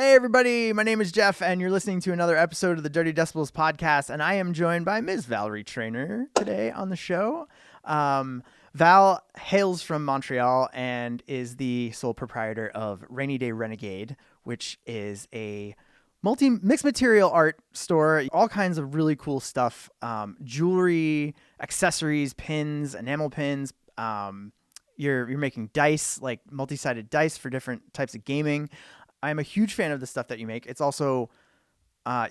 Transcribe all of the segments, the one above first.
Hey everybody, my name is Jeff and you're listening to another episode of the Dirty Decibels podcast, and I am joined by Ms. Val Trainor today on the show. Val hails from Montreal and is the sole proprietor of Rainy Day Renegade, which is a mixed material art store, all kinds of really cool stuff, jewelry, accessories, pins, enamel pins. You're making dice, like multi-sided dice for different types of gaming. I'm a huge fan of the stuff that you make. It's also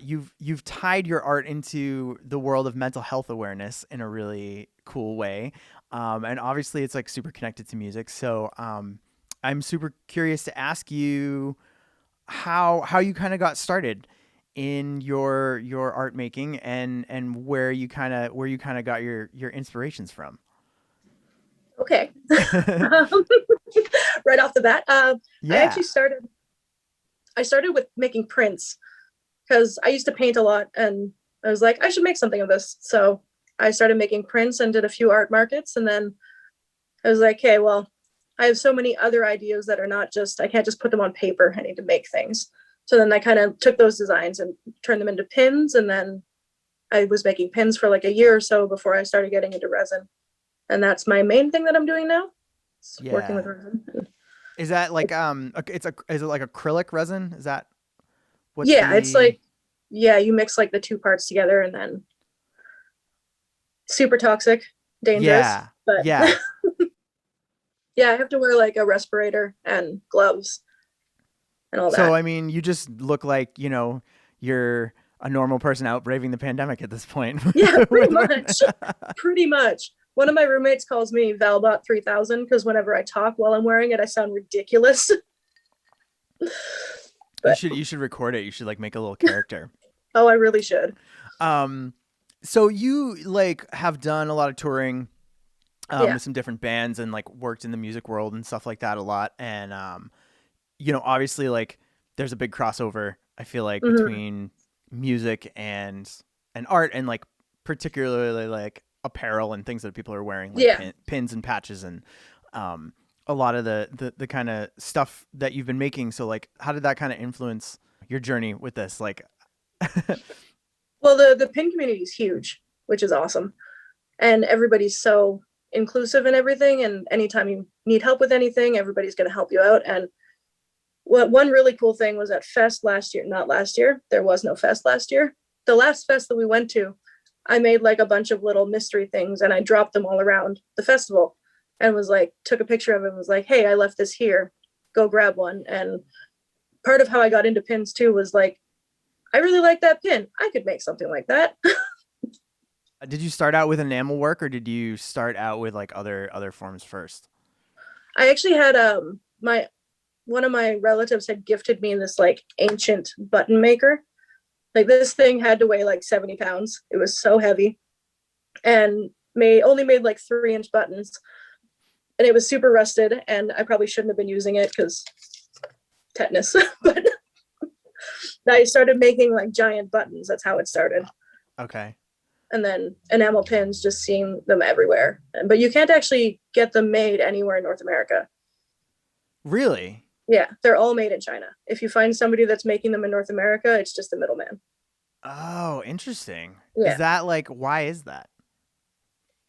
you've tied your art into the world of mental health awareness in a really cool way, and obviously it's like super connected to music. So I'm super curious to ask you how you kind of got started in your art making and where you kind of got your inspirations from. Okay. Um, right off the bat, I Yeah. actually started with making prints because I used to paint a lot, and I was like, I should make something of this. So I started making prints and did a few art markets, and then I was like, okay, well, I have so many other ideas that are not just I can't just put them on paper. I need to make things. So then I kind of took those designs and turned them into pins, and then I was making pins for like a year or so before I started getting into resin, and that's my main thing that I'm doing now. It's working with Yeah. resin. Is that like is it like acrylic resin? Is that what Yeah, it's the like, yeah, you mix like the two parts together, and then super toxic, dangerous. Yeah. But Yeah. yeah, I have to wear like a respirator and gloves and all So that. I mean, you just look like, you're a normal person out braving the pandemic at this point. Yeah, pretty much. Pretty much. One of my roommates calls me Valbot 3000 because whenever I talk while I'm wearing it, I sound ridiculous. You But should record it. You should like make a little character. oh, I really should. Um so you like have done a lot of touring Yeah. with some different bands and like worked in the music world and stuff like that a lot, and obviously like there's a big crossover, I feel like, Hmm. between music and art, and like particularly like apparel and things that people are wearing, like Yeah. pins and patches, and um a lot of the kind of stuff that you've been making. So like how did that kind of influence your journey with this, like? Well, the pin community is huge, which is awesome. And everybody's so inclusive and everything. And anytime you need help with anything, everybody's going to help you out. And what one really cool thing was at Fest last year, not last year, there was no Fest last year. The last Fest that we went to, I made like a bunch of little mystery things and I dropped them all around the festival and was like, took a picture of it and was like, hey, I left this here, go grab one. And part of how I got into pins too was like, I really like that pin. I could make something like that. Did you start out with enamel work, or did you start out with like other forms first? I actually had my one of my relatives had gifted me this like ancient button maker. Like this thing had to weigh like 70 pounds. It was so heavy and only made like 3-inch buttons. And it was super rusted. And I probably shouldn't have been using it because tetanus. But I started making like giant buttons. That's how it started. Okay. And then enamel pins, just seeing them everywhere. But you can't actually get them made anywhere in North America. Really? Yeah, they're all made in China. If you find somebody that's making them in North America, it's just a middleman. Oh, interesting. Is Yeah. that like, why is that?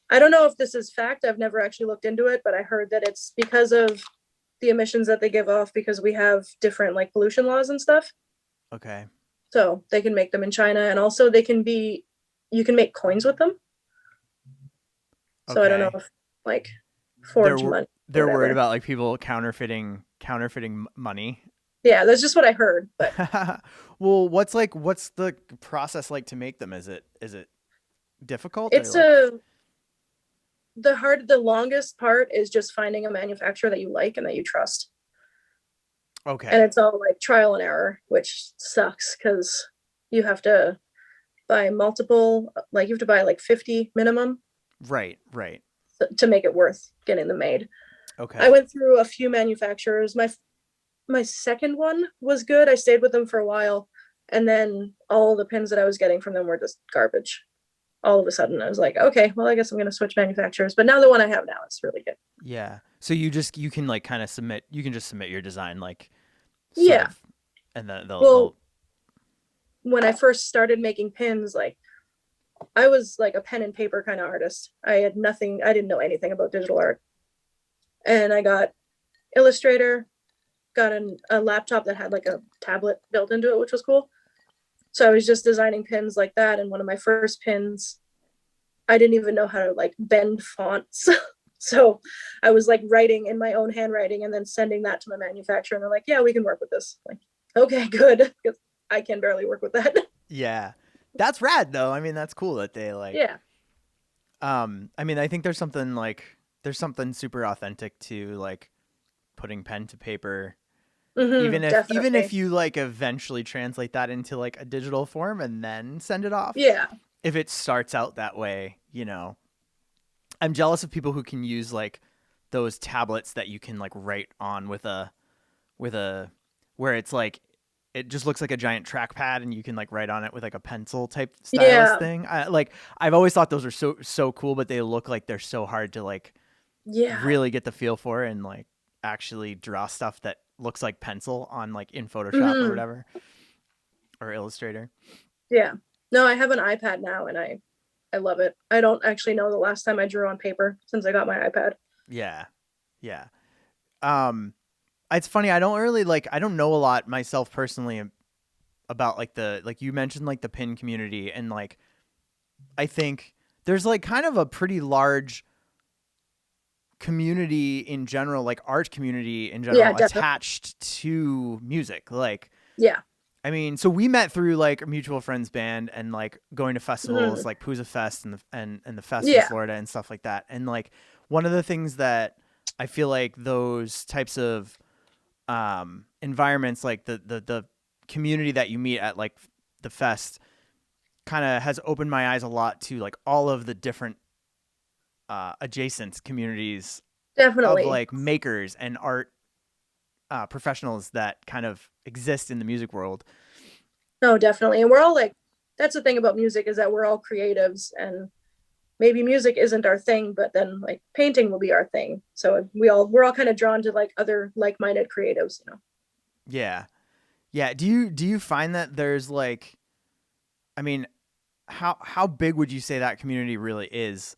I don't know if this is fact. I've never actually looked into it, but I heard that it's because of the emissions that they give off because we have different like pollution laws and stuff. Okay. So they can make them in China, and also you can make coins with them. So I don't know Okay. if like They're forged money, they're worried whatever. about like people counterfeiting money. Yeah, that's just what I heard. But Well, what's the process like to make them? Is it difficult, or it's like? the longest part is just finding a manufacturer that you like and that you trust. And Okay. it's all like trial and error, which sucks because you have to buy multiple, like you have to buy like 50 minimum Right, right. to make it worth getting them made. I Okay. went through a few manufacturers. My second one was good. I stayed with them for a while, and then all the pins that I was getting from them were just garbage. All of a sudden, I was like, okay, well, I guess I'm going to switch manufacturers. But now the one I have now is really good. Yeah. So you can like kind of you can just submit your design, like, sort Yeah, of. And then Well, when I first started making pins, like I was like a pen and paper kind of artist. I didn't know anything about digital art. And I got Illustrator, got a laptop that had like a tablet built into it, which was cool. So I was just designing pins like that. And one of my first pins, I didn't even know how to like bend fonts. So I was like writing in my own handwriting and then sending that to my manufacturer. And they're like, yeah, we can work with this. Like, okay, good. Because I can barely work with that. yeah, that's rad though. I mean, that's cool that they like, Yeah. I mean, I think there's something super authentic to like putting pen to paper, Mm-hmm, even if definitely. you like eventually translate that into like a digital form and then send it off. Yeah. If it starts out that way, you know, I'm jealous of people who can use like those tablets that you can like write on with a where it's like it just looks like a giant trackpad and you can like write on it with like a pencil type stylus Yeah. thing. I've always thought those are so cool, but they look like they're so hard to like Yeah. really get the feel for and like actually draw stuff that looks like pencil on like in Photoshop or Mm-hmm. whatever or Illustrator. Yeah. No, I have an iPad now and I love it. I don't actually know the last time I drew on paper since I got my iPad. Yeah. Yeah. Um it's funny, I don't know a lot myself personally about like the like you mentioned like the pin community and like I think there's like kind of a pretty large community in general, like art community in Yeah, general, definitely. attached to music. Like, Yeah. I mean, so we met through like a mutual friends band and like going to festivals Mm-hmm. like Pooza Fest and the Fest in Yeah. Florida and stuff like that. And like one of the things that I feel like those types of environments, like the community that you meet at like the fest, kind of has opened my eyes a lot to like all of the different adjacent communities of Definitely. like makers and art professionals that kind of exist in the music world. No, definitely. And we're all like, that's the thing about music is that we're all creatives and maybe music isn't our thing, but then like painting will be our thing. So we're all kind of drawn to like other like-minded creatives, you know. Yeah, yeah. Do you find that there's like, I mean, how big would you say that community really is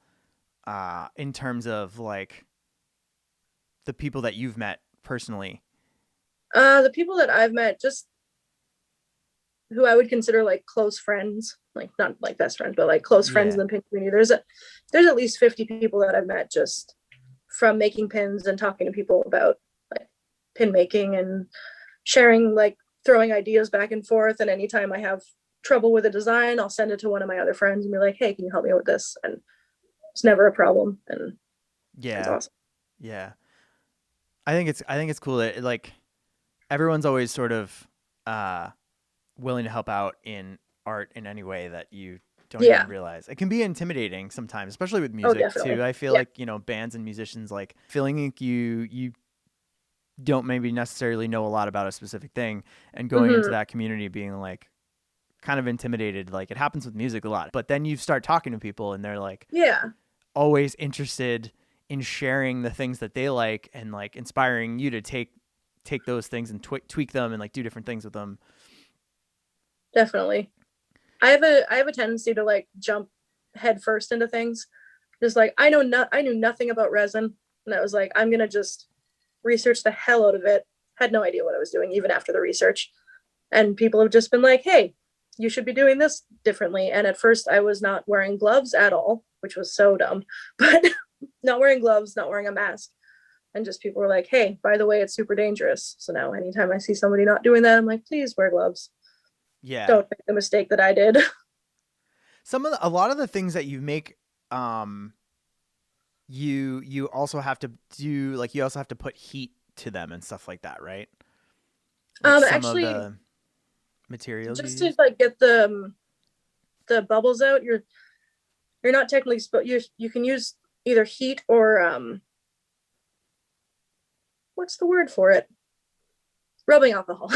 in terms of like the people that you've met personally? The people that I've met, just who I would consider like close friends, like not like best friends, but like close friends in Yeah, the pin community. There's at least 50 people that I've met just from making pins and talking to people about like pin making and sharing, like throwing ideas back and forth. And anytime I have trouble with a design, I'll send it to one of my other friends and be like, hey, can you help me out with this? And it's never a problem. And it's yeah, awesome. yeah. I think it's cool that like everyone's always sort of uh willing to help out in art in any way that you don't even Yeah. realize. It can be intimidating sometimes, especially with Oh, music too. definitely. I feel Yeah. like, you know, bands and musicians like feeling like you don't maybe necessarily know a lot about a specific thing and going into Mm-hmm. that community being like kind of intimidated. Like it happens with music a lot. But then you start talking to people and they're like Yeah. always interested in sharing the things that they like and like inspiring you to take those things and tweak them and like do different things with them. Definitely. I have a tendency to like jump head first into things. Just like I knew nothing about resin, and I was like, I'm gonna just research the hell out of it. Had no idea what I was doing even after the research. And people have just been like, hey, you should be doing this differently. And at first I was not wearing gloves at all, which was so dumb. But not wearing gloves, not wearing a mask. And just people were like, hey, by the way, it's super dangerous. So now anytime I see somebody not doing that, I'm like, please wear gloves. Yeah. Don't make the mistake that I did. A lot of the things that you make um you also have to do like you also have to put heat to them and stuff like that, right? Like some of Actually, the materials you just to use. like get the bubbles out, you're not technically supposed you can use either heat or what's the word for it? Rubbing alcohol.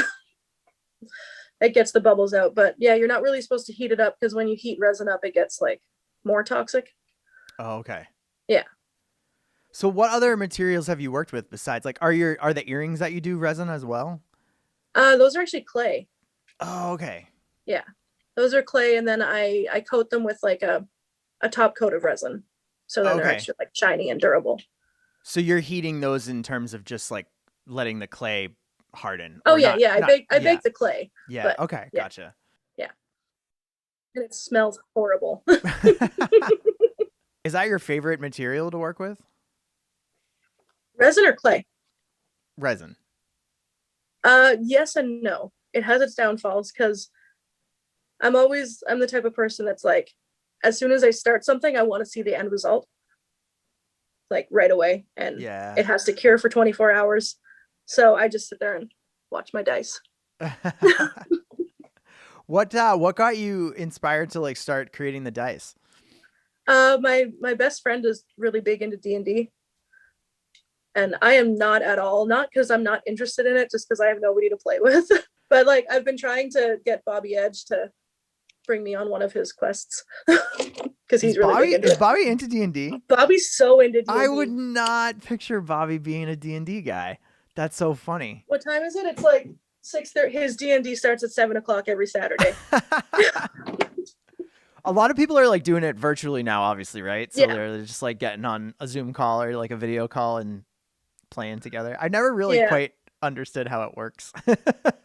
It gets the bubbles out. But yeah, you're not really supposed to heat it up because when you heat resin up, it gets like more toxic. Oh, okay. Yeah. So what other materials have you worked with besides like are the earrings that you do resin as well? Those are actually clay. Oh, okay. Yeah, those are clay, and then I coat them with like a top coat of resin, so then they're Okay. actually like shiny and durable. So you're heating those in terms of just like letting the clay harden Oh or yeah, not, yeah. I yeah. bake the clay, Yeah. but Okay. yeah, Gotcha. yeah. And it smells horrible. Is that your favorite material to work with? Resin or clay? Resin. Yes and no. It has its downfalls because I'm the type of person that's like, as soon as I start something, I want to see the end result like right away, and Yeah. it has to cure for 24 hours. So I just sit there and watch my dice. What got you inspired to like start creating the dice? My best friend is really big into D&D, and I am not at all. Not because I'm not interested in it, just because I have nobody to play with. But like I've been trying to get Bobby Edge to bring me on one of his quests because he's really big into Is it. Bobby into D&D? Bobby's so into D&D. I would not picture Bobby being a D&D guy. That's so funny. What time is it? It's like 6:30. His D&D starts at 7 o'clock every Saturday. A lot of people are like doing it virtually now, obviously, right? So Yeah. they're just like getting on a Zoom call or like a video call and playing together. I never really Yeah. quite understood how it works.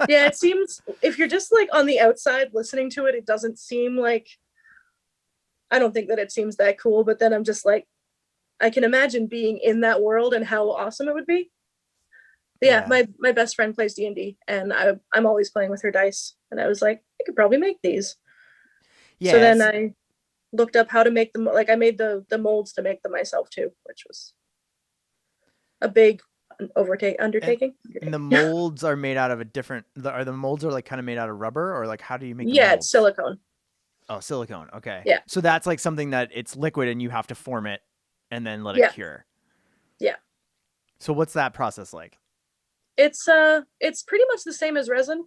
Yeah, it seems if you're just like on the outside listening to it, it doesn't seem like, I don't think that it seems that cool, but then I'm just like, I can imagine being in that world and how awesome it would be. But yeah, my best friend plays D&D, and I'm always playing with her dice, and I was like, I could probably make these. So then I looked up how to make them. Like I made the molds to make them myself too, which was a big undertaking. And the molds are made out of the molds are like kind of made out of rubber, or like how do you make the Yeah, molds? it's silicone. Oh, silicone. Okay. Yeah. So that's like something that it's liquid and you have to form it and then let it cure. Yeah. So what's that process like? It's pretty much the same as resin,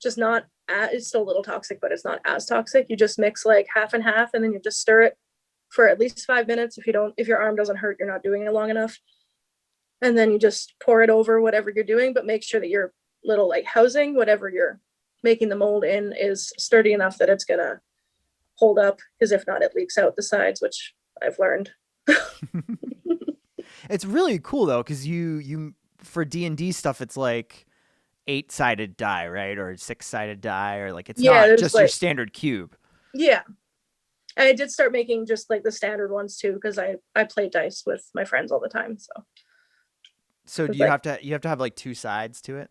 just not it's still a little toxic, but it's not as toxic. You just mix like half and half, and then you just stir it for at least 5 minutes. If your arm doesn't hurt, you're not doing it long enough. And then you just pour it over whatever you're doing, but make sure that your little like housing, whatever you're making the mold in, is sturdy enough that it's gonna hold up, because if not, it leaks out the sides, which I've learned. It's really cool though, because you for D&D stuff, it's like 8-sided die, right, or 6-sided die, or like it's not just like your standard cube. Yeah, I did start making just like the standard ones too, because I play dice with my friends all the time. So do you have to have like 2 sides to it?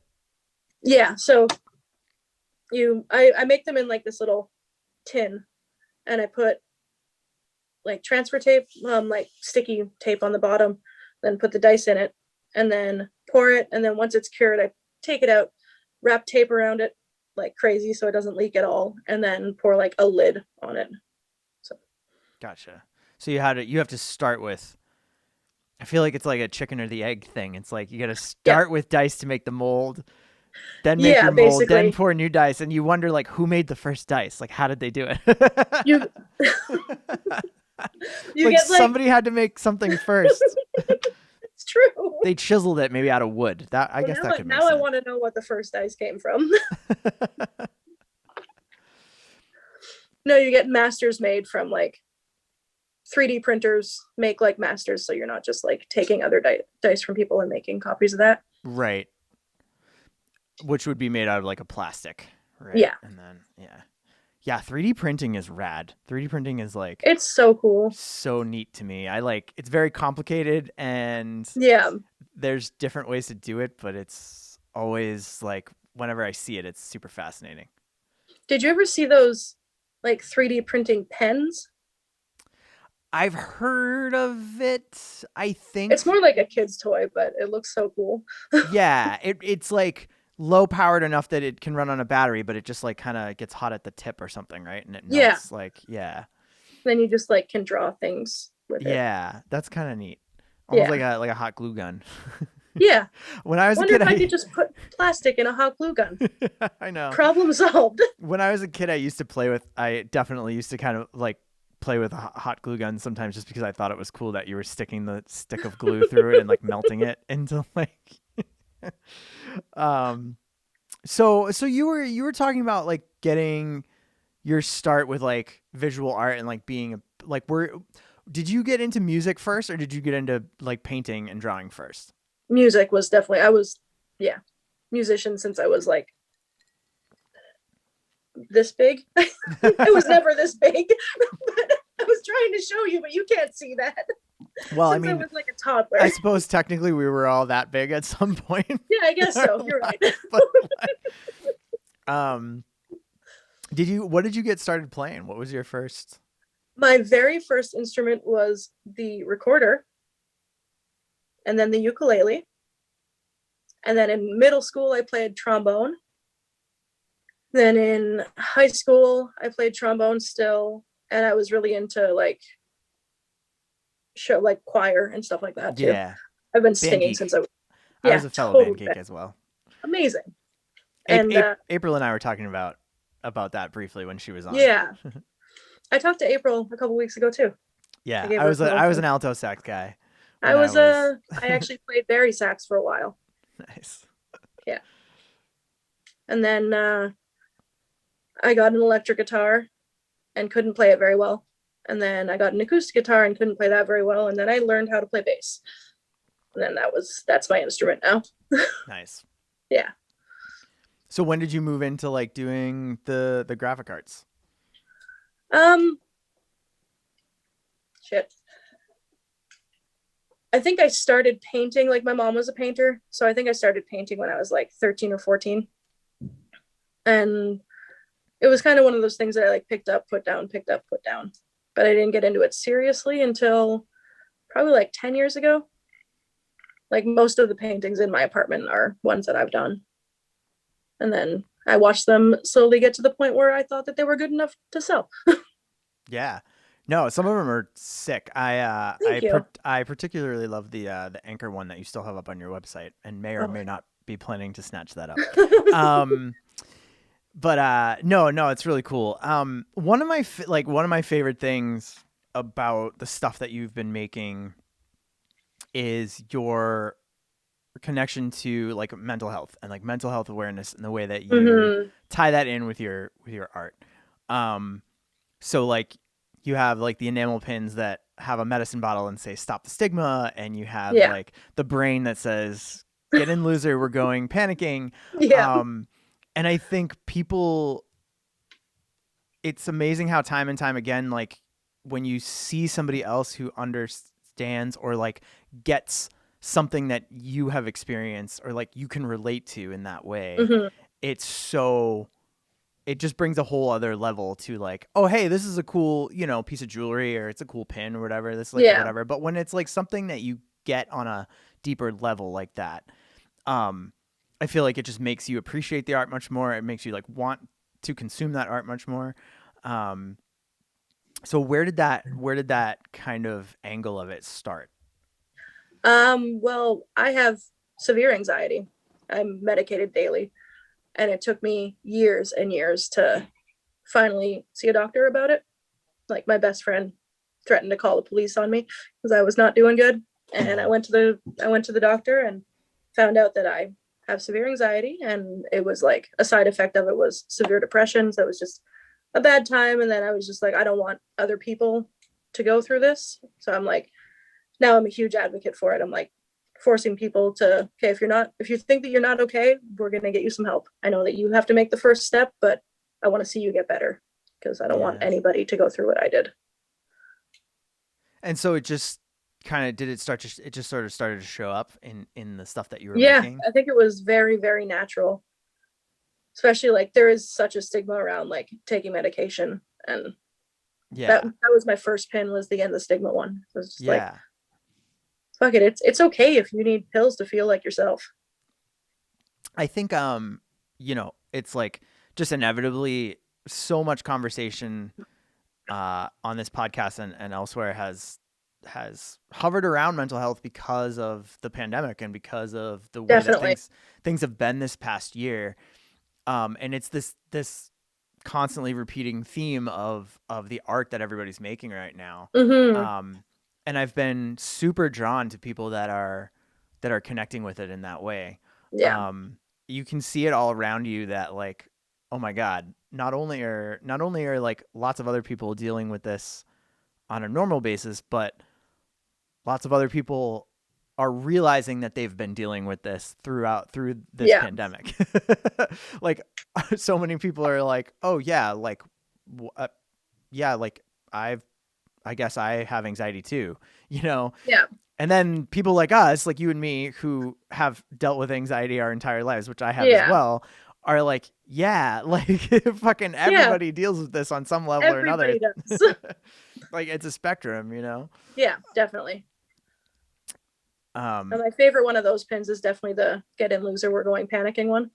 Yeah. So I make them in like this little tin, and I put like transfer tape, like sticky tape on the bottom, then put the dice in it, and then pour it. And then once it's cured, I take it out, wrap tape around it like crazy so it doesn't leak at all, and then pour like a lid on it. So gotcha. So you have to start with, I feel like it's like a chicken or the egg thing. It's like you got to start with dice to make the mold, then make your mold, basically. Then pour new dice, and you wonder like who made the first dice? Like how did they do it? you like get, somebody had to make something first. It's true. They chiseled it maybe out of wood. I guess that could make sense. Now I want to know what the first dice came from. No, you get masters made from like 3D printers, make like masters, so you're not just like taking other dice from people and making copies of that. Right. Which would be made out of like a plastic, right? Yeah. And then yeah, 3D printing is rad. 3D printing is like, it's so cool, so neat to me. It's very complicated, and there's different ways to do it, but it's always like whenever I see it, it's super fascinating. Did you ever see those like 3D printing pens? I've heard of it. I think it's more like a kid's toy, but it looks so cool. Yeah, it's like low powered enough that it can run on a battery, but it just like kind of gets hot at the tip or something, right? And it melts, then you just like can draw things with it. Yeah, that's kind of neat. Almost like a hot glue gun. Yeah. When I was a kid, I could just put plastic in a hot glue gun. I know. Problem solved. When I was a kid, I definitely used to kind of like play with a hot glue gun sometimes, just because I thought it was cool that you were sticking the stick of glue through it and like melting it into like So you were talking about like getting your start with like visual art and like being like were did you get into music first or did you get into like painting and drawing first? Music was definitely, I was, yeah, musician since I was like this big. I was never this big, but I was trying to show you, but you can't see that. Well, I Since I mean, was like a toddler. I suppose technically we were all that big at some point. Yeah, I guess so. You're right. But um what did you get started playing? What was your first? My very first instrument was the recorder, and then the ukulele. And then in middle school, I played trombone. Then in high school, I played trombone still, and I was really into like show like choir and stuff like that too. Yeah, I've been band singing since geek. I was, I yeah, was a fellow totally band geek as well. amazing. And April and I were talking about that briefly when she was on. yeah, I talked to April a couple weeks ago too. I Yeah, gave her a I was little. an alto sax guy I when I was was I actually played bari sax for a while. nice. Yeah, and then I got an electric guitar and couldn't play it very well. And then I got an acoustic guitar and couldn't play that very well. And then I learned how to play bass. And then that's my instrument now. Nice. Yeah. So when did you move into like doing the graphic arts? Um shit. I think I started painting, like my mom was a painter. So I think I started painting when I was like 13 or 14. And it was kind of one of those things that I like picked up, put down, picked up, put down. But I didn't get into it seriously until probably like 10 years ago. Like most of the paintings in my apartment are ones that I've done. And then I watched them slowly get to the point where I thought that they were good enough to sell. Yeah. No, some of them are sick. Thank you. I particularly love the anchor one that you still have up on your website and may or Oh. may not be planning to snatch that up. But no, it's really cool. One of my one of my favorite things about the stuff that you've been making is your connection to like mental health and like mental health awareness and the way that you tie that in with your art. So like you have like the enamel pins that have a medicine bottle and say stop the stigma, and you have Yeah. like the brain that says get in loser, we're going panicking. Yeah. And I think people, it's amazing how time and time again, like when you see somebody else who understands or like gets something that you have experienced or like you can relate to in that way, it's so, it just brings a whole other level to like, oh, hey, this is a cool, you know, piece of jewelry or it's a cool pin or whatever. This like whatever. But when it's like something that you get on a deeper level like that, I feel like it just makes you appreciate the art much more. It makes you like want to consume that art much more. So where did that kind of angle of it start? Well, I have severe anxiety. I'm medicated daily, and it took me years and years to finally see a doctor about it. Like my best friend threatened to call the police on me because I was not doing good, and I went to the doctor and found out that I have severe anxiety, and it was like a side effect of it was severe depression. So it was just a bad time, and then I was just like, I don't want other people to go through this. So I'm like, now I'm a huge advocate for it. I'm like forcing people to, okay, if you think that you're not okay, we're going to get you some help. I know that you have to make the first step, but I want to see you get better because I don't want anybody to go through what I did. And so it just kind of it just sort of started to show up in the stuff that you were making? I think it was very, very natural. Especially like there is such a stigma around like taking medication, and that was my first pin, was the end the stigma one. It was just like, fuck it, it's okay if you need pills to feel like yourself. I think you know, it's like just inevitably so much conversation on this podcast and elsewhere has hovered around mental health because of the pandemic and because of the way that things have been this past year. And it's this constantly repeating theme of the art that everybody's making right now. And I've been super drawn to people that are connecting with it in that way. Yeah. you can see it all around you that like, oh my God, not only are like lots of other people dealing with this on a normal basis, but lots of other people are realizing that they've been dealing with this through this Yeah. pandemic. Like so many people are like, oh yeah, like uh, yeah, like I guess I have anxiety too, you know? Yeah. And then people like us, like you and me, who have dealt with anxiety our entire lives, which I have as Yeah. well, are like, yeah, like fucking Yeah. everybody deals with this on some level or another. Everybody does. Like it's a spectrum, you know? Yeah, definitely. And Um, my favorite one of those pins is definitely the get in loser, we're going panicking one.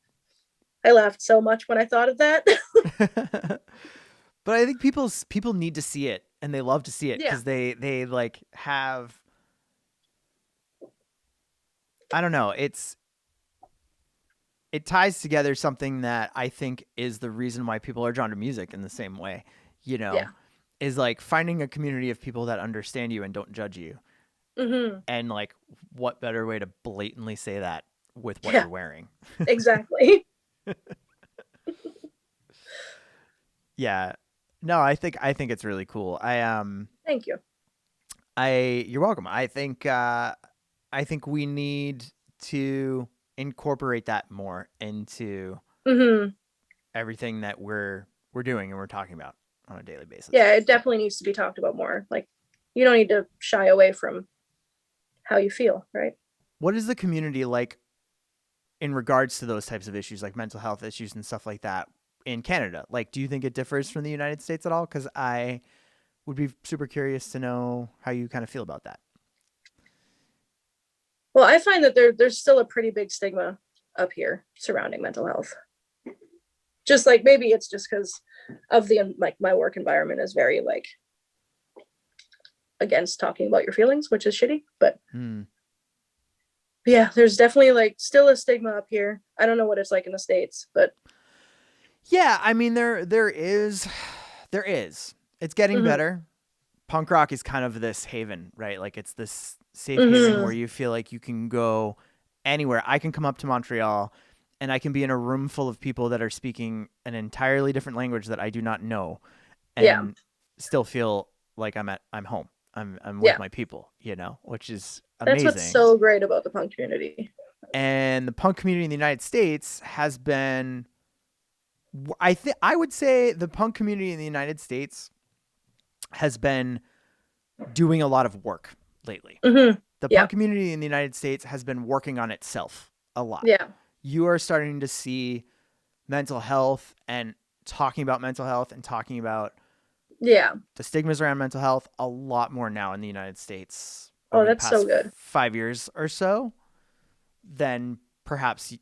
I laughed so much when I thought of that. but I think people need to see it and they love to see it Yeah. because they like have, I don't know, it ties together something that I think is the reason why people are drawn to music in the same way, you Yeah. know, is like finding a community of people that understand you and don't judge you. Hmm. And like, what better way to blatantly say that with what Yeah, you're wearing? exactly. Yeah. No, I think it's really cool. Thank you. You're welcome. I think we need to incorporate that more into Hmm. everything that we're doing and we're talking about on a daily basis. Yeah, it definitely needs to be talked about more. Like, you don't need to shy away from how you feel, right? What is the community like in regards to those types of issues, like mental health issues and stuff like that in Canada? Like, do you think it differs from the United States at all? Because I would be super curious to know how you kind of feel about that. Well, I find that there's still a pretty big stigma up here surrounding mental health. Just like maybe it's just because of the like my work environment is very like against talking about your feelings, which is shitty. But Hmm. yeah, there's definitely like still a stigma up here. I don't know what it's like in the States, but Yeah, I mean there is. It's getting mm-hmm, better. Punk rock is kind of this haven, right? Like it's this safe haven where mm-hmm, you feel like you can go anywhere. I can come up to Montreal and I can be in a room full of people that are speaking an entirely different language that I do not know yeah, and still feel like I'm home. I'm with yeah. my people, which is That's what's amazing. so great about the punk community. And the punk community in the United States has been I would say the punk community in the United States has been doing a lot of work lately. Mm-hmm. The Yeah, punk community in the United States has been working on itself a lot. yeah, You are starting to see mental health and talking about mental health and talking about yeah. the stigmas around mental health a lot more now in the United States Oh, over the that's so past good. 5 years or so than perhaps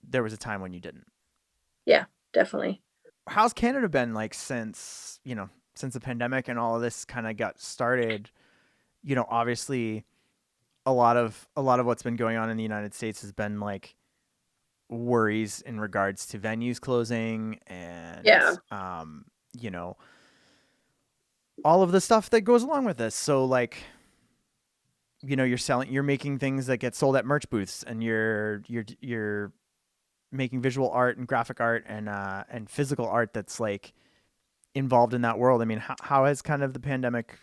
there was a time when you didn't. Yeah, definitely. How's Canada been like since the pandemic and all of this kind of got started? Obviously a lot of what's been going on in the United States has been like worries in regards to venues closing and Yeah. you know all of the stuff that goes along with this. So like you're making things that get sold at merch booths and you're making visual art and graphic art and physical art that's like involved in that world. I mean, how has kind of the pandemic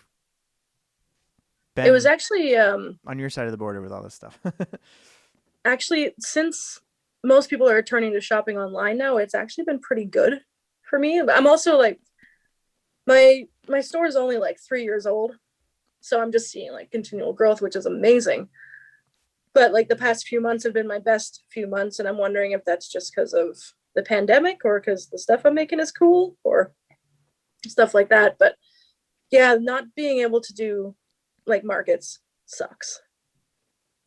It was been on your side of the border with all this stuff? actually since most people are turning to shopping online now, it's actually been pretty good for me. But I'm also like my store is only like 3 years old, so I'm just seeing like continual growth, which is amazing. But like the past few months have been my best few months, and I'm wondering if that's just because of the pandemic or because the stuff I'm making is cool or stuff like that. But yeah, not being able to do like markets sucks.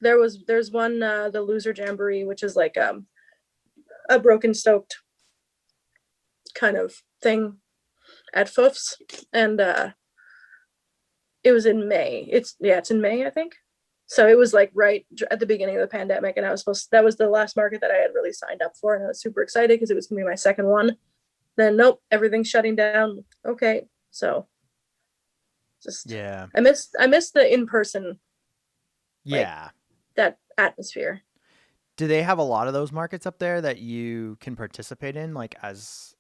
There's one the loser jamboree, which is like a broken stoked kind of thing at Foof's, and it was in May. It's in May, I think. So it was like right at the beginning of the pandemic, and that was the last market that I had really signed up for, and I was super excited because it was gonna be my second one. Then nope, everything's shutting down. Okay, so just Yeah. I miss the in person, like Yeah. that atmosphere. Do they have a lot of those markets up there that you can participate in, like as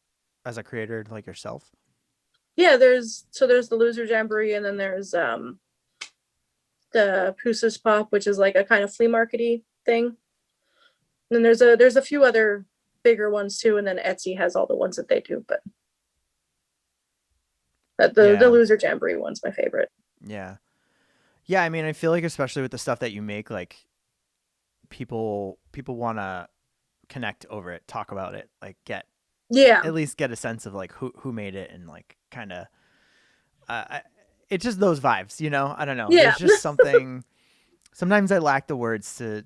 a creator like yourself? Yeah, there's the Loser Jamboree, and then there's the Pusas Pop, which is like a kind of flea markety thing. And then there's a few other bigger ones too, and then Etsy has all the ones that they do, but the Yeah. Loser Jamboree one's my favorite. Yeah. Yeah, I mean, I feel like especially with the stuff that you make, like people want to connect over it, talk about it, like get Yeah, at least get a sense of like who made it and like kind of it's just those vibes, you know? I don't know. yeah. There's just something sometimes I lack the words to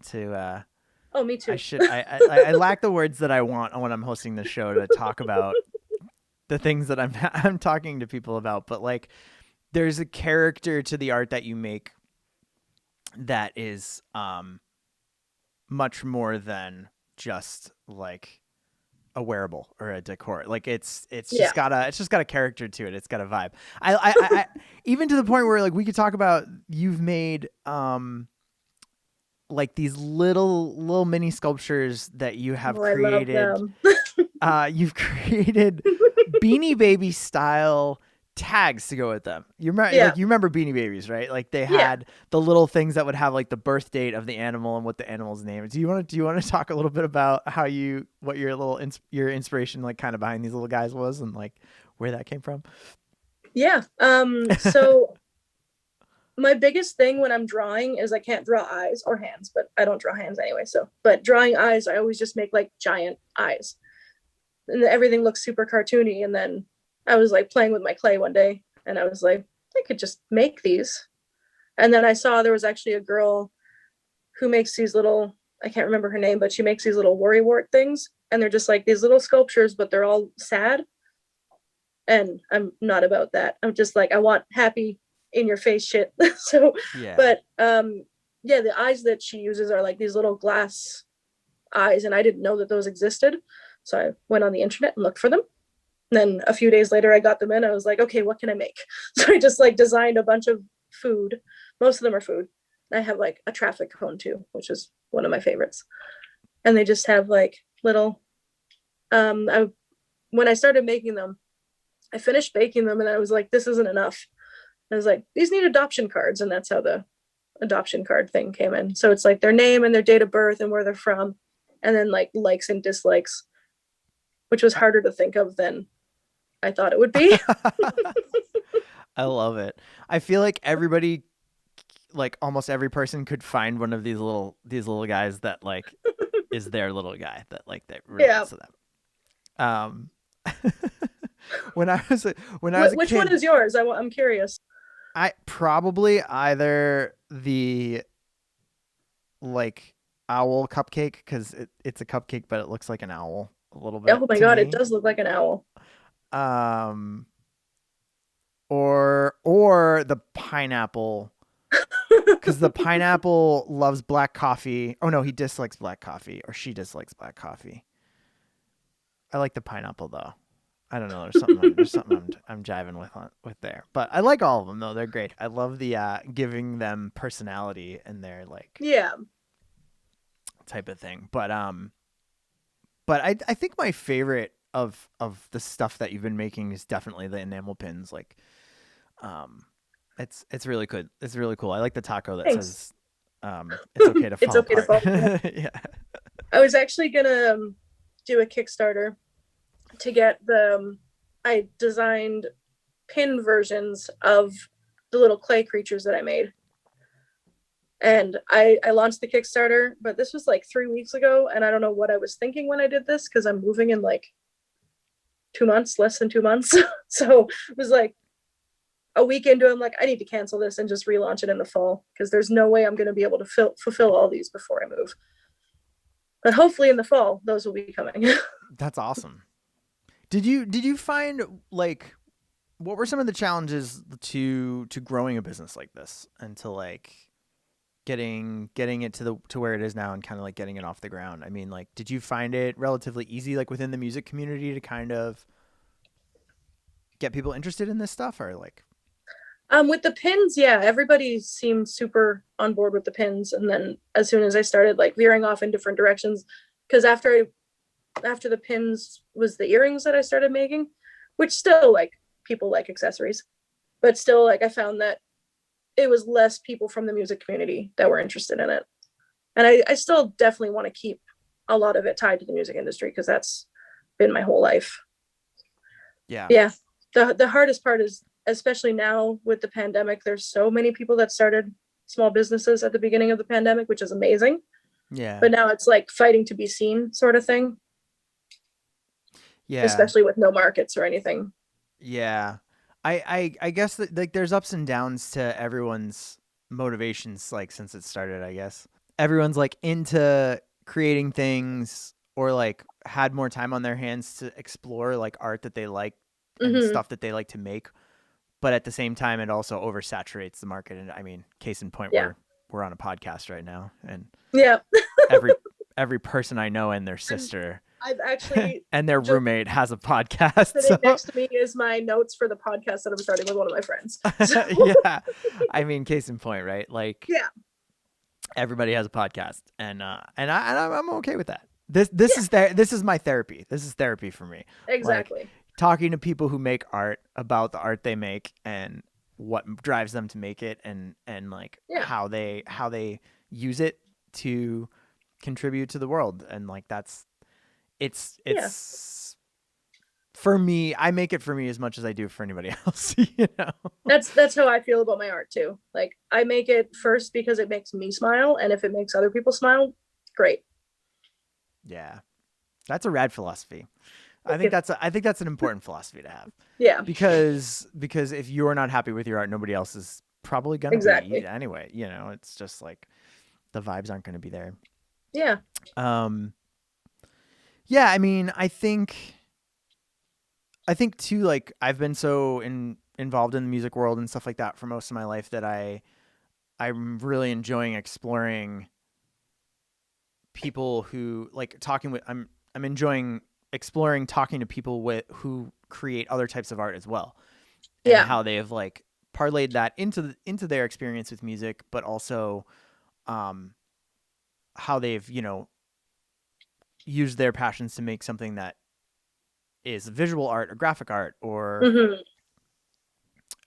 Oh, me I too. should I lack the words that I want when I'm hosting the show to talk about the things that I'm I'm talking to people about, but like there's a character to the art that you make that is much more than just like a wearable or a decor. Like it's Yeah. just got a character to it. It's got a vibe. I even to the point where like we could talk about you've made like these little mini sculptures that you have Oh, I love created. them. You've created Beanie Baby style tags to go with them. You remember, Yeah, like you remember Beanie Babies, right? Like they yeah, had the little things that would have like the birth date of the animal and what the animal's name is. Do you want to talk a little bit about how what your your inspiration like kind of behind these little guys was and like where that came from? yeah. So my biggest thing when I'm drawing is I can't draw eyes or hands, but I don't draw hands anyway. So, but drawing eyes, I always just make like giant eyes, and everything looks super cartoony. And then I was like playing with my clay one day, and I was like, I could just make these. And then I saw there was actually a girl who makes these little, I can't remember her name, but she makes these little worrywart things, and they're just like these little sculptures, but they're all sad. And I'm not about that. I'm just like, I want happy in your face shit. So, Yeah. but yeah, the eyes that she uses are like these little glass eyes, and I didn't know that those existed. So I went on the internet and looked for them. And then a few days later I got them in. I was like, okay, what can I make? So I just like designed a bunch of food. Most of them are food. I have like a traffic cone too, which is one of my favorites. And they just have like little I when I started making them, I finished baking them and I was like, this isn't enough. I was like, these need adoption cards. And that's how the adoption card thing came in. So it's like their name and their date of birth and where they're from, and then like likes and dislikes, which was harder to think of than I thought it would be. I love it. I feel like everybody like almost every person could find one of these little guys that like is their little guy that like that Yeah. relates to them. When I was when I was a Which kid, one is yours? I'm curious. I probably either the like owl cupcake because it's a cupcake but it looks like an owl a little bit Oh my to God, it me. does look like an owl. Um, or the pineapple because the pineapple loves black coffee. Oh no, he dislikes black coffee or she dislikes black coffee. I like the pineapple though. I don't know. There's something I'm jiving with there, but I like all of them though. They're great. I love the giving them personality and their like Yeah. type of thing. But I think my favorite of the stuff that you've been making is definitely the enamel pins. Like, um, it's really good. It's really cool. I like the taco that Thanks. says, it's okay to It's fall okay to apart. fall apart. Yeah. I was actually gonna do a Kickstarter to get I designed pin versions of the little clay creatures that I made. And I launched the Kickstarter, but this was like 3 weeks ago, and I don't know what I was thinking when I did this because I'm moving in like 2 months, less than 2 months. So it was like a week into it, I'm like, I need to cancel this and just relaunch it in the fall because there's no way I'm going to be able to fulfill all these before I move. But hopefully in the fall, those will be coming. That's awesome. Did you find like what were some of the challenges to growing a business like this and to like getting it to where it is now and kind of like getting it off the ground? I mean, like, did you find it relatively easy like within the music community to kind of get people interested in this stuff or like? With the pins, yeah, everybody seemed super on board with the pins. And then as soon as I started like veering off in different directions, because after the pins was the earrings that I started making, which still like people like accessories, but still like I found that it was less people from the music community that were interested in it. And I still definitely want to keep a lot of it tied to the music industry because that's been my whole life. Yeah. Yeah. The hardest part is, especially now with the pandemic, there's so many people that started small businesses at the beginning of the pandemic, which is amazing. Yeah. But now it's like fighting to be seen sort of thing. Yeah. Especially with no markets or anything. Yeah. I guess that like there's ups and downs to everyone's motivations like since it started, I guess. Everyone's like into creating things or like had more time on their hands to explore like art that they like and Mm-hmm. stuff that they like to make. But at the same time, it also oversaturates the market. And I mean, case in point, Yeah. we're on a podcast right now, and Yeah. every every person I know and their I'm, sister I've actually and their just roommate has a podcast. sitting So next to me is my notes for the podcast that I'm starting with one of my friends. So yeah, I mean, case in point, right? Like yeah. everybody has a podcast, and I'm okay with that. This Yeah. this is my therapy. This is therapy for me. Like Exactly. talking to people who make art about the art they make and what drives them to make it and like Yeah. how they use it to contribute to the world, and like it's Yeah. for me. I make it for me as much as I do for anybody else. You know. That's how I feel about my art too. Like I make it first because it makes me smile, and if it makes other people smile, great. Yeah, that's a rad philosophy. Thank you. I think that's an important philosophy to have, Yeah. because if you're not happy with your art, nobody else is probably gonna be Exactly. anyway. You know, it's just like the vibes aren't gonna be there. Yeah. Um, yeah, I mean, I think too, like I've been so involved in the music world and stuff like that for most of my life that I'm really enjoying exploring people who like talking with I'm enjoying exploring talking to people with who create other types of art as well, and Yeah. how they have like parlayed that into their experience with music, but also um how they've, you know, used their passions to make something that is visual art or graphic art, or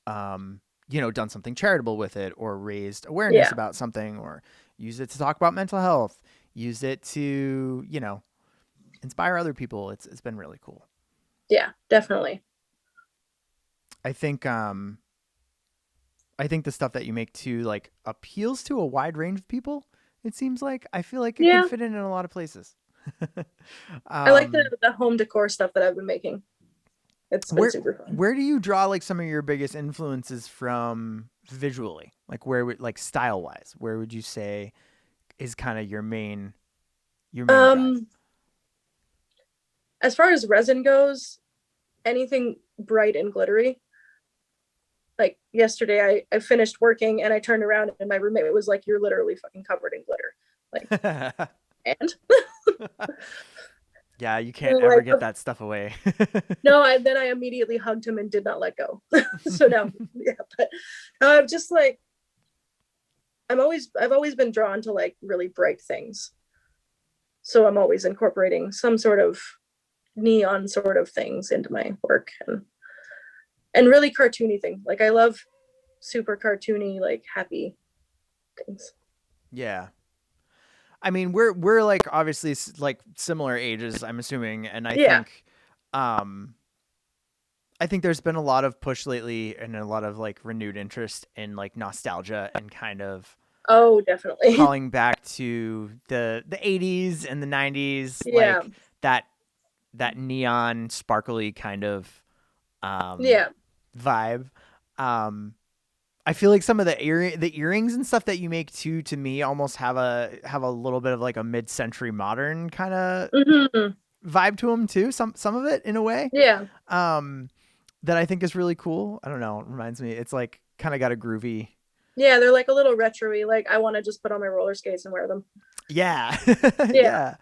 Mm-hmm. you know, done something charitable with it, or raised awareness Yeah. about something, or use it to talk about mental health, use it to, you know, inspire other people. It's been really cool. Yeah. Definitely. I think I think the stuff that you make too like appeals to a wide range of people. It seems like I feel like it can Yeah. fit in a lot of places. I like um, the home decor stuff that I've been making. It's been where super fun. where do you draw like some of your biggest influences from visually? Like where would, like style wise, where would you say is kind of your main drive? Um, as far as resin goes, anything bright and glittery. Like yesterday, I finished working and I turned around and my roommate was like, "You're literally fucking covered in glitter." Like, and Yeah, you can't and ever like, get that stuff away. no, then I immediately hugged him and did not let go. So now, yeah, but I'm just like, I've always been drawn to like really bright things. So I'm always incorporating some sort of neon sort of things into my work, and really cartoony things. Like I love super cartoony, like happy things. Yeah. I mean, we're like obviously like similar ages, I'm assuming, and Yeah. um, I think there's been a lot of push lately and a lot of like renewed interest in like nostalgia and kind of Oh, definitely. calling back to the 80s and the 90s, Yeah. like that neon sparkly kind of um Yeah. vibe. I feel like some of the earrings and stuff that you make too, to me, almost have a little bit of like a mid-century modern kind of Hmm. vibe to them too. Some of it in a way, Yeah. um, that I think is really cool. I don't know. It reminds me. It's like kind of got a groovy. Yeah. They're like a little retro-y. Like I want to just put on my roller skates and wear them. Yeah, Yeah. yeah.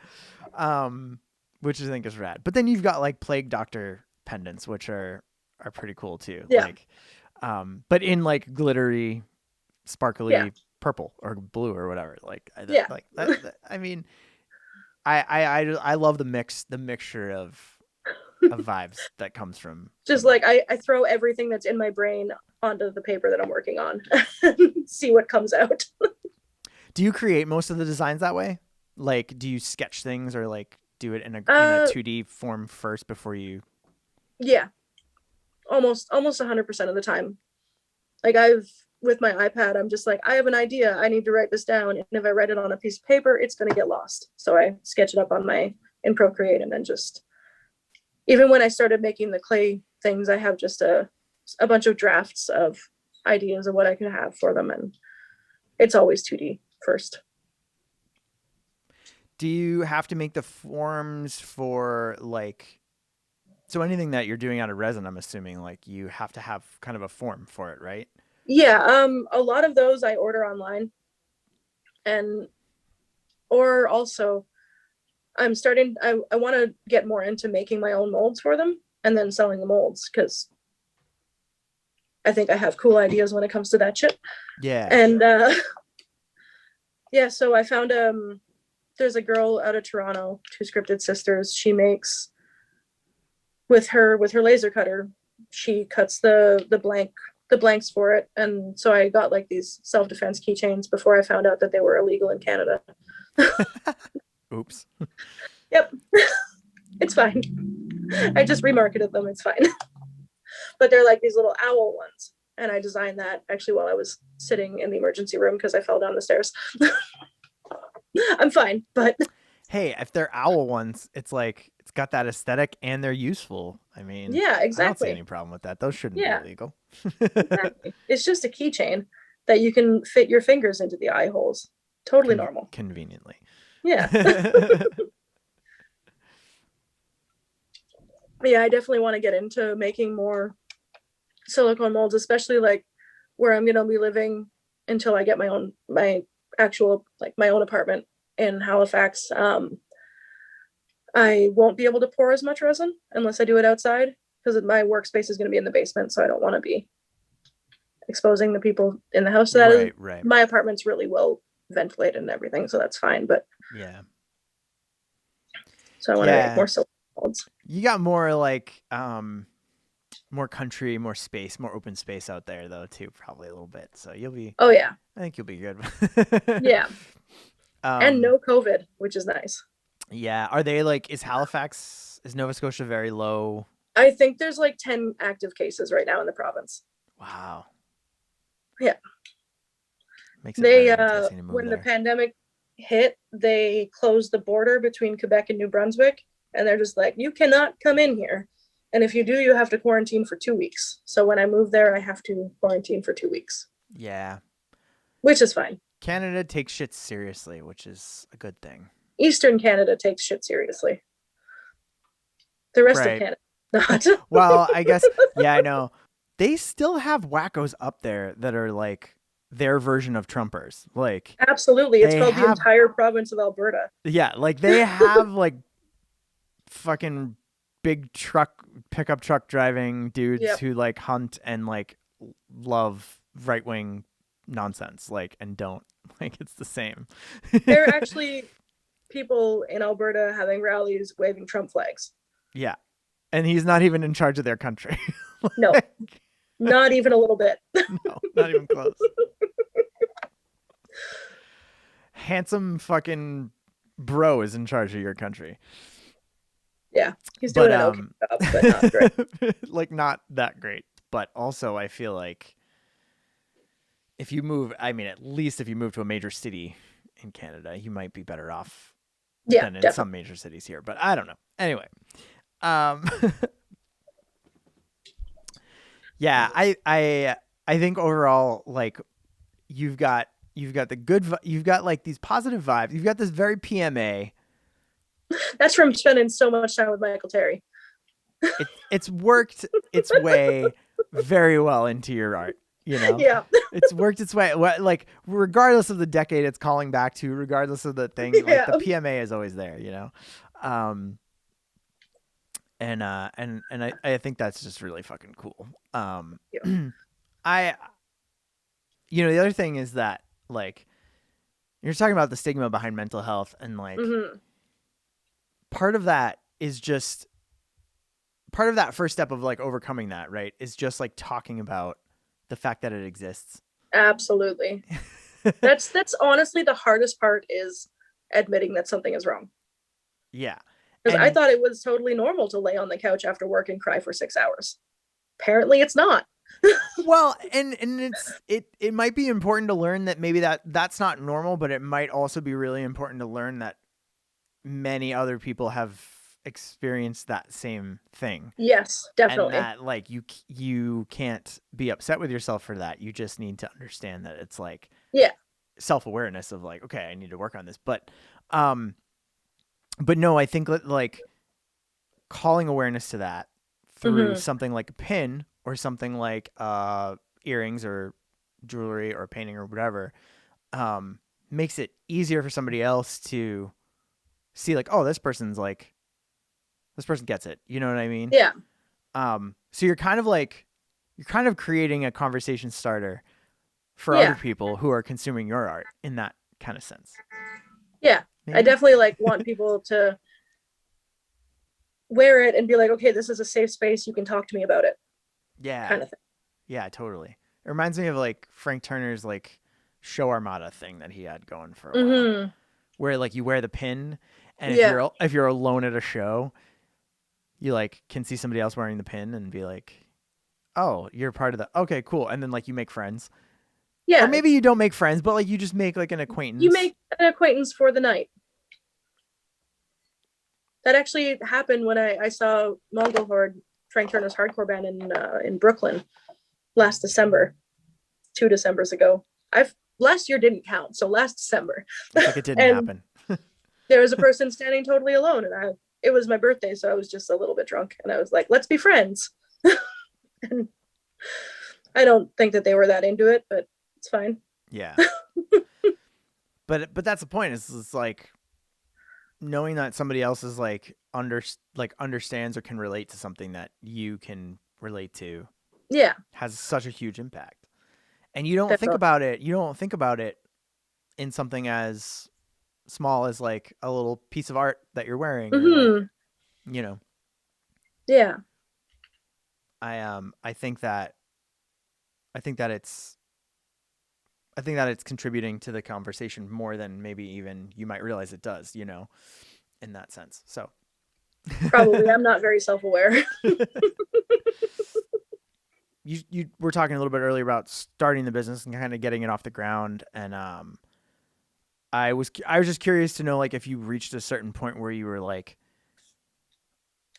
Um, which I think is rad. But then you've got like Plague Doctor pendants, which are pretty cool too. Yeah. Like, But in like glittery, Yeah. sparkly purple or blue or whatever. Like, Yeah. I mean, I love the mixture of vibes that comes from Just that. like I throw everything that's in my brain onto the paper that I'm working on and see what comes out. Do you create most of the designs that way? Like, do you sketch things or like do it in a Uh 2D form first before you? yeah, almost 100% of the time. Like I've with my iPad, I'm just like, I have an idea. I need to write this down. And if I write it on a piece of paper, it's going to get lost. So I sketch it up on my in Procreate and then just even when I started making the clay things, I have just a bunch of drafts of ideas of what I could have for them. And it's always 2D first. Do you have to make the forms for like so anything that you're doing out of resin? I'm assuming like you have to have kind of a form for it, right? Yeah, a lot of those I order online and or also I want to get more into making my own molds for them and then selling the molds because I think I have cool ideas when it comes to that shit. Yeah. And yeah, so I found there's a girl out of Toronto, Two Scripted Sisters. She makes with her laser cutter, she cuts the blanks for it. And so I got like these self-defense keychains before I found out that they were illegal in Canada. Oops. Yep. It's fine. I just remarketed them. It's fine. But they're like these little owl ones. And I designed that actually while I was sitting in the emergency room because I fell down the stairs. I'm fine, but Hey, if they're owl ones, it's like it's got that aesthetic and they're useful. I mean, yeah, I don't see any exactly. problem with that. Those shouldn't be Yeah, illegal. exactly. It's just a keychain that you can fit your fingers into the eye holes. Totally normal. Conveniently. Yeah. Yeah, I definitely want to get into making more silicone molds, especially like where I'm gonna be living until I get my actual like my own apartment in Halifax. I won't be able to pour as much resin unless I do it outside because my workspace is going to be in the basement, so I don't want to be exposing the people in the house. So that is Right, right. my apartment's really well ventilated and everything, so that's fine. But Yeah. so I want to make Yeah. more silicone molds. You got more like more country, more space, more open space out there though too, probably a little bit. So you'll be Oh yeah, I think you'll be good. yeah, and um no COVID, which is nice. yeah, are they like is Nova Scotia very low? I think there's like 10 active cases right now in the province. Wow. Yeah. Makes it They very enticing to move when the there. pandemic hit, they closed the border between Quebec and New Brunswick, and they're just like, you cannot come in here, and if you do, you have to quarantine for 2 weeks. So when I move there, I have to quarantine for 2 weeks, Yeah. which is fine. Canada takes shit seriously, which is a good thing. Eastern Canada takes shit seriously. The rest of Right. Canada not. Well, I guess yeah, I know. They still have wackos up there that are like their version of Trumpers. Like Absolutely, it's they called the have entire province of Alberta. yeah, like they have like fucking big pickup truck driving dudes Yep, who like hunt and like love right wing nonsense, like and don't like it's the same. there are actually people in Alberta having rallies waving Trump flags. Yeah. And he's not even in charge of their country. No, Like, not even a little bit. no, not even close. Handsome fucking bro is in charge of your country. Yeah, he's But doing an okay job, but not great. like not that great. But also I feel like if you move, I mean at least if you move to a major city in Canada, you might be better off Yeah, than in definitely. some major cities here, but I don't know. Anyway, um yeah, I think overall like you've got you've got like these positive vibes. You've got this very PMA. That's from spending so much time with Michael Terry. It's worked its way very well into your art, you know? Yeah, It's worked its way like regardless of the decade it's calling back to, regardless of the thing, like yeah, the PMA is always there, you know? And I think that's just really fucking cool. yeah. I, the other thing is that like you're talking about the stigma behind mental health, and like Mm-hmm. part of that is just part of that first step of like overcoming that, right? Is just like talking about the fact that it exists. Absolutely. That's honestly the hardest part, is admitting that something is wrong. Yeah. Because I And thought it was totally normal to lay on the couch after work and cry for 6 hours. Apparently it's not. well, and it might be important to learn that maybe that's not normal, but it might also be really important to learn that many other people have experienced that same thing. Yes, And definitely. that like you can't be upset with yourself for that. You just need to understand that it's like Yeah. self-awareness of like, okay, I need to work on this. Um but no, I think that like calling awareness to that through Mm-hmm. something like a pin or something like earrings or jewelry or painting or whatever, makes it easier for somebody else to see like, oh, this person gets it. You know what I mean? Yeah. So you're kind of creating a conversation starter for other Yeah. people who are consuming your art in that kind of sense. Yeah. I Maybe? definitely like want people to wear it and be like, okay, this is a safe space. You can talk to me about it, Yeah. kind of thing. Yeah, totally. It reminds me of like Frank Turner's like show armada thing that he had going for a while, Mm-hmm. where like you wear the pin, and Yeah. if you're alone at a show, you like can see somebody else wearing the pin and be like, "Oh, you're part of the okay, cool." And then like you make friends. Or Yeah. maybe you don't make friends, but like you just make like an You acquaintance. make an acquaintance for the night. That actually happened when I saw Mongol Horde, Frank Turner's hardcore band in Brooklyn last December, 2 Decembers ago. I've last year didn't count, so last December. It's like it didn't And happen. there was a person standing totally alone, and it was my birthday, so I was just a little bit drunk, and I was like, "Let's be friends." And I don't think that they were that into it, but it's fine. Yeah. But that's the point. Is it's like knowing that somebody else is like understands or can relate to something that you can relate to Yeah, has such a huge impact. And you don't think definitely. about it. You don't think about it in something as small as like a little piece of art that you're wearing or like, Mm-hmm. you know, Yeah, I think that I think that it's I think that it's contributing to the conversation more than maybe even you might realize it does, in that sense. So probably. I'm not very self-aware. you were talking a little bit earlier about starting the business and kind of getting it off the ground, and I was just curious to know like if you reached a certain point where you were like,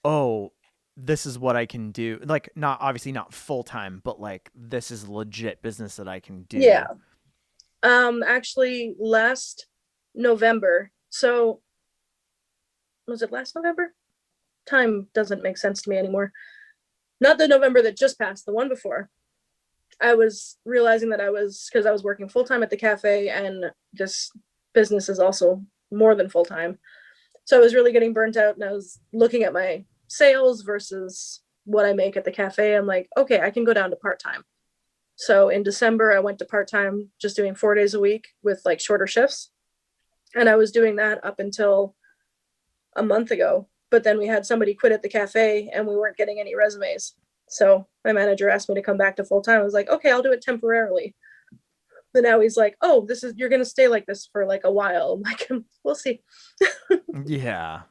oh, this is what I can do. Like not obviously not full time, but like this is legit business that I can Yeah. do. Actually, last November. So was it last November? Time doesn't make sense to me anymore. Not the November that just passed, the one before. I was realizing that because I was working full time at the cafe, and this business is also more than full time. So I was really getting burnt out, and I was looking at my sales versus what I make at the cafe. I'm like, okay, I can go down to part time. So in December, I went to part time, just doing 4 days a week with like shorter shifts. And I was doing that up until a month ago. But then we had somebody quit at the cafe, and we weren't getting any resumes. So my manager asked me to come back to full time. I was like, okay, I'll do it temporarily. But now he's like, oh, you're going to stay like this for like a while. I'm like, we'll see. Yeah.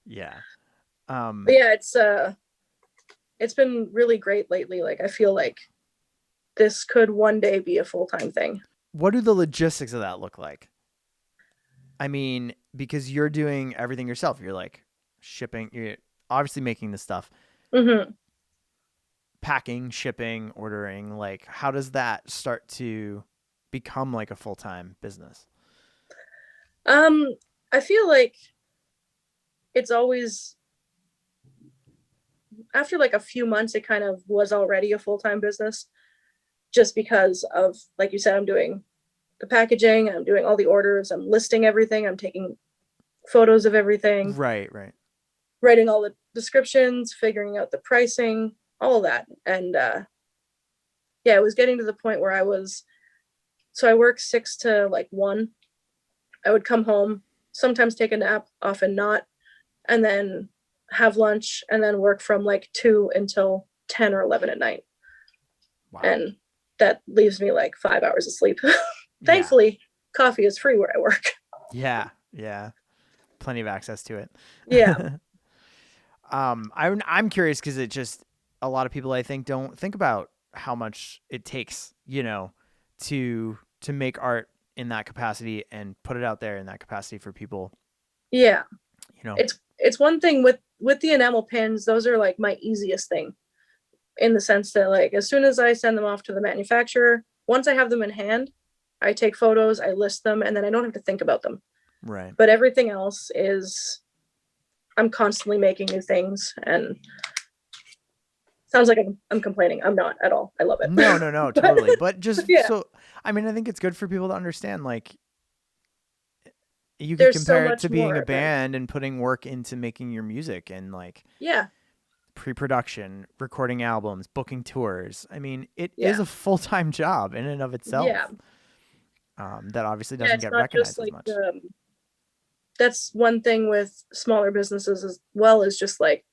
Yeah. But yeah, it's been really great lately. Like I feel like this could one day be a full-time thing. What do the logistics of that look like? I mean, because you're doing everything yourself. You're like shipping, you're obviously making the stuff, Mm-hmm. packing, shipping, ordering. Like, how does that start to become like a full time business? Um, I feel like it's always after like a few months, it kind of was already a full-time business, just because of, like you said, I'm doing the packaging, I'm doing all the orders, I'm listing everything, I'm taking photos of everything, Right, right. writing all the descriptions, figuring out the pricing, all of that. And yeah, it was getting to the point where I work 6 to like 1. I would come home, sometimes take a nap, often not, and then have lunch and then work from like 2 until 10 or 11 at night. Wow. And that leaves me like 5 hours of sleep. Yeah. Thankfully, coffee is free where I work. Yeah. Yeah. Plenty of access to it. Yeah. I'm curious because it just a lot of people I think don't think about how much it takes, to make art in that capacity and put it out there in that capacity for people. Yeah. You know. It's one thing with the enamel pins, those are like my easiest thing, in the sense that like as soon as I send them off to the manufacturer, once I have them in hand, I take photos, I list them, and then I don't have to think about them. Right. But everything else is, I'm constantly making new things, and sounds like I'm complaining. I'm not at all. I love it. No, totally. But just Yeah, so, I mean, I think it's good for people to understand, like, you could there's so compare it to much being a more than, band and putting work into making your music and like yeah, pre-production, recording albums, booking tours. I mean, it is yeah, a full-time job in and of yeah, itself. That obviously yeah. doesn't It's get not just recognized as like much. that's one thing with smaller businesses as well, is just like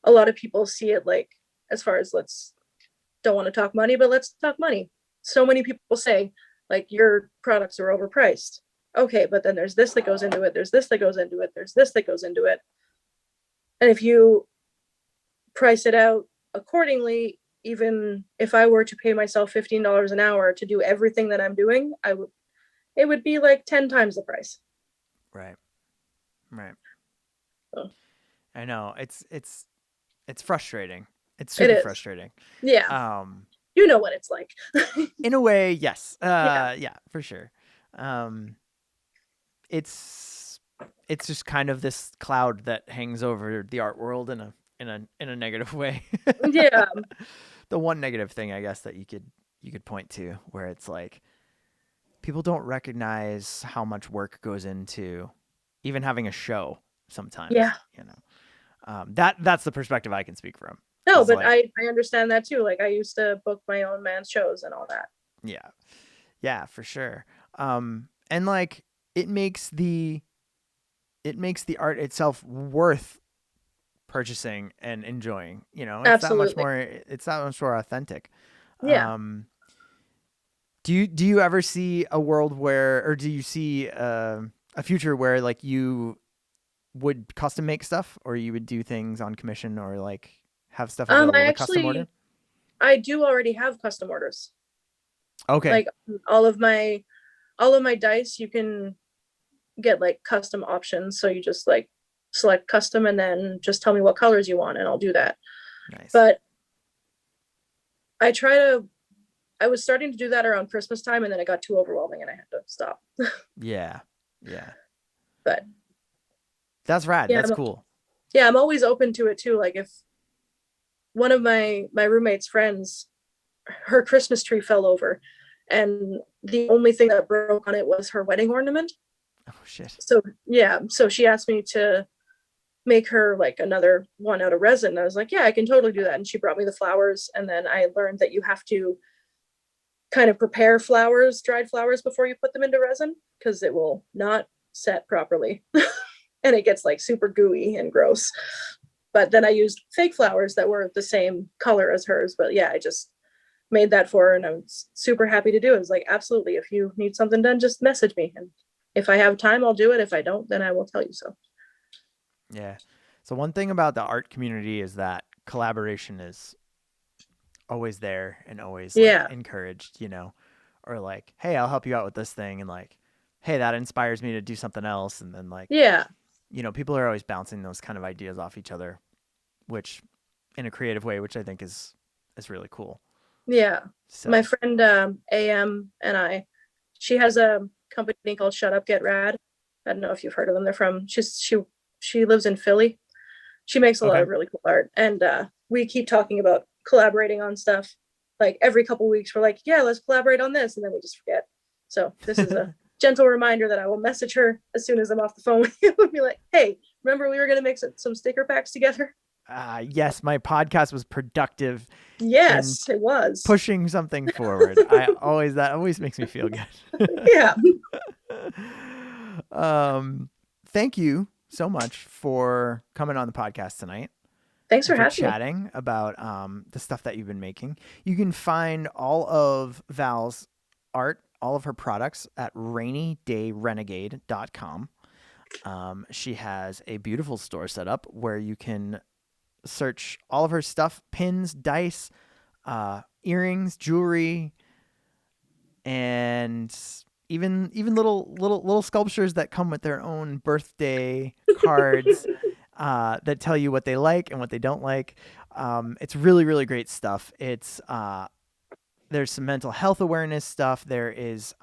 a lot of people see it like, as far as, let's, don't want to talk money, but let's talk money. So many people say like your products are overpriced. Okay, but then there's this that goes into it, there's this that goes into it, there's this that goes into it. And if you price it out accordingly, even if I were to pay myself $15 an hour to do everything that I'm doing, it would be like 10 times the price. Right. Right. So, I know. It's frustrating. It's it super is. frustrating. Yeah. Um, You know what it's like. in a way, yes. Yeah. Yeah, for sure. Um, it's it's just kind of this cloud that hangs over the art world in a negative way. Yeah. The one negative thing I guess that you could point to where it's like people don't recognize how much work goes into even having a show sometimes, Yeah. that's the perspective I can speak from. No, Is but like, I understand that too. Like I used to book my own man's shows and all that. yeah, yeah, for sure. And like it makes the art itself worth purchasing and enjoying. Absolutely. It's that much more authentic. Yeah. Um, do you ever see a world where, or do you see a future where like you would custom make stuff, or you would do things on commission, or like have stuff I available to custom order? actually, I do already have custom orders. Okay. Like all of my dice, you can get like custom options. So you just like select custom and then just tell me what colors you want and I'll do that. Nice. But I try to, I was starting to do that around Christmas time and then it got too overwhelming and I had to stop. Yeah. Yeah. But That's rad. yeah, That's cool. yeah, I'm always open to it too. Like if one of my roommate's friends, her Christmas tree fell over and the only thing that broke on it was her wedding ornament. Oh shit. So yeah, so she asked me to make her like another one out of resin. I was like, yeah, I can totally do that. And she brought me the flowers. And then I learned that you have to kind of prepare flowers, dried flowers, before you put them into resin because it will not set properly. And it gets like super gooey and gross. But then I used fake flowers that were the same color as hers. But yeah, I just made that for her and I was super happy to do it. I was like, absolutely. If you need something done, just message me. And if I have time, I'll do it. If I don't, then I will tell you so. Yeah. So one thing about the art community is that collaboration is always there and always like Yeah. encouraged, or like, hey, I'll help you out with this thing, and like, hey, that inspires me to do something else, and then like, Yeah. people are always bouncing those kind of ideas off each other, which in a creative way, which I think is really cool. Yeah. My So, friend AM and I, she has a company called Shut Up Get Rad. I don't know if you've heard of them. They're from she lives in Philly. She makes a lot okay. of really cool art. And we keep talking about collaborating on stuff. Like every couple weeks we're like, yeah, let's collaborate on this, and then we just forget. So this is a gentle reminder that I will message her as soon as I'm off the phone with you and be like, hey, remember we were gonna make some sticker packs together? yes, my podcast was productive Yes, it was. pushing something forward. That always makes me feel good. Yeah. Thank you so much for coming on the podcast tonight. Thanks for and for having me. chatting about the stuff that you've been making. You can find all of Val's art, all of her products at rainydayrenegade.com. She has a beautiful store set up where you can search all of her stuff, pins, dice, earrings, jewelry, and even little sculptures that come with their own birthday cards that tell you what they like and what they don't like. It's really, really great stuff. It's there's some mental health awareness stuff. There is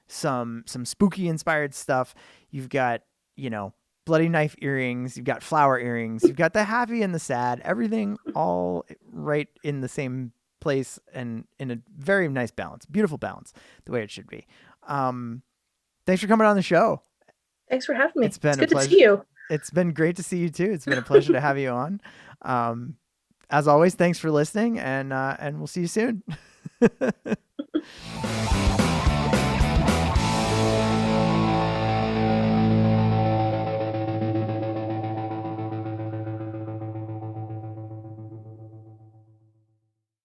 some spooky inspired stuff. You've got, bloody knife earrings. You've got flower earrings. You've got the happy and the sad. Everything all right in the same place and in a very nice balance. Beautiful balance, the way it should be. Thanks for coming on the show. Thanks for having me. It's been good a pleasure to see you. It's been great to see you too. It's been a pleasure to have you on. As always, thanks for listening, and we'll see you soon.